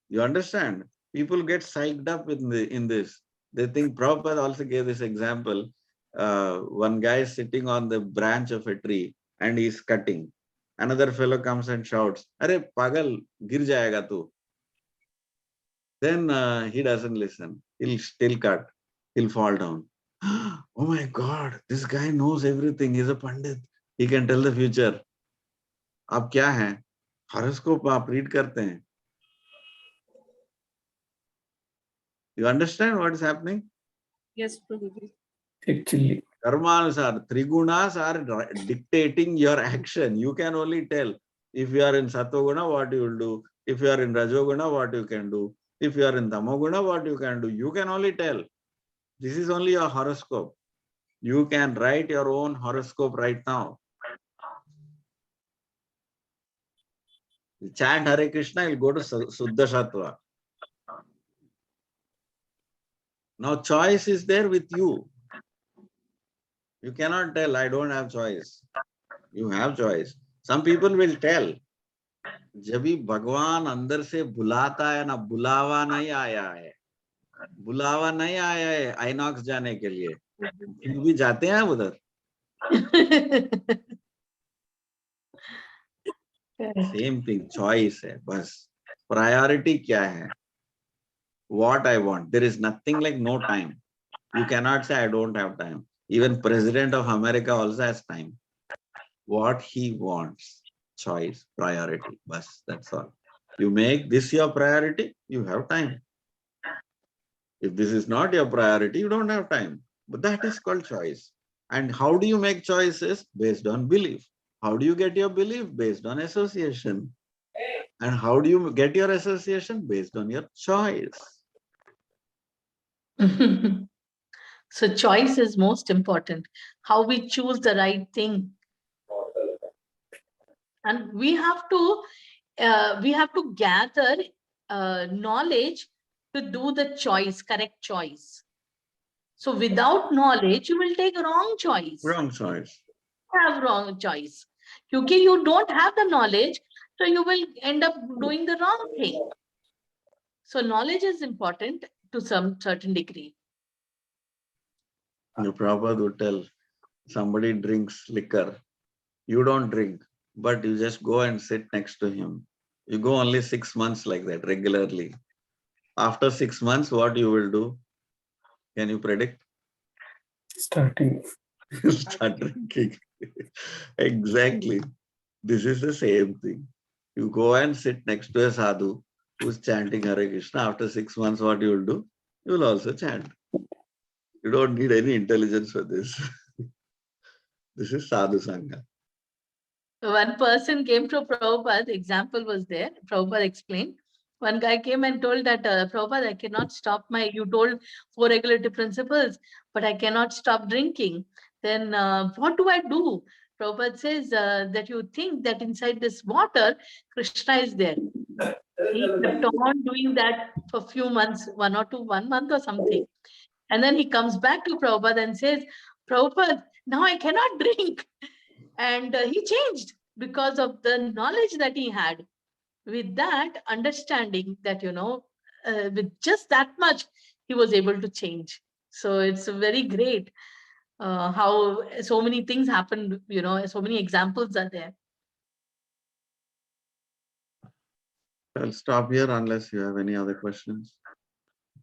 You understand? People get psyched up in this. They think Prabhupada also gave this example. One guy is sitting on the branch of a tree and he's cutting. Another fellow comes and shouts, "Arey pagal, gir jayega tu." Then he doesn't listen. He'll still cut. He'll fall down. Oh my God, this guy knows everything. He's a pandit. He can tell the future. आप क्या हैं? Horoscope आप read करते हैं. You understand what is happening? Yes, Prabhuji. Actually, Karmanusar, Trigunas are dictating your action. You can only tell if you are in Satoguna, what you will do. If you are in Rajoguna, what you can do. If you are in Tamoguna, what you can do. You can only tell. This is only your horoscope. You can write your own horoscope right now. You chant Hare Krishna, you'll go to Suddha Sattva. Now choice is there with you. You cannot tell, I don't have choice. You have choice. Some people will tell, जब भी भगवान अंदर से बुलाता है ना, बुलावा नहीं आया है, बुलावा नहीं आया है आइनॉक्स जाने के लिए, फिर भी जाते हैं उधर. सेम थिंग, चॉइस है बस. प्रायोरिटी क्या है? What I want. There is nothing like no time. You cannot say I don't have time. Even President of America also has time. What he wants, choice, priority. Bas, that's all. You make this your priority, you have time. If this is not your priority, you don't have time. But that is called choice. And how do you make choices? Based on belief. How do you get your belief? Based on association. And how do you get your association? Based on your choice. So choice is most important. How we choose the right thing. And we have to gather knowledge to do the choice, correct choice. So without knowledge, you will take a wrong choice. Wrong choice. Have wrong choice. Because you don't have the knowledge, so you will end up doing the wrong thing. So knowledge is important to some certain degree. The Prabhupada would tell, somebody drinks liquor. You don't drink, but you just go and sit next to him. You go only 6 months like that regularly. After 6 months, what you will do? Can you predict? Start drinking. Exactly. This is the same thing. You go and sit next to a sadhu who's chanting Hare Krishna. After 6 months, what you will do? You will also chant. You don't need any intelligence for this. This is sadhu sangha. One person came to Prabhupada, the example was there. Prabhupada explained. One guy came and told that, Prabhupada, I cannot stop you told 4 regulatory principles, but I cannot stop drinking. Then what do I do? Prabhupada says that you think that inside this water, Krishna is there. He kept on doing that for a few months, 1 month or something. And then he comes back to Prabhupada and says, Prabhupada, now I cannot drink. And he changed because of the knowledge that he had. With that understanding that, with just that much, he was able to change. So it's very great how so many things happened, so many examples are there. I'll stop here unless you have any other questions.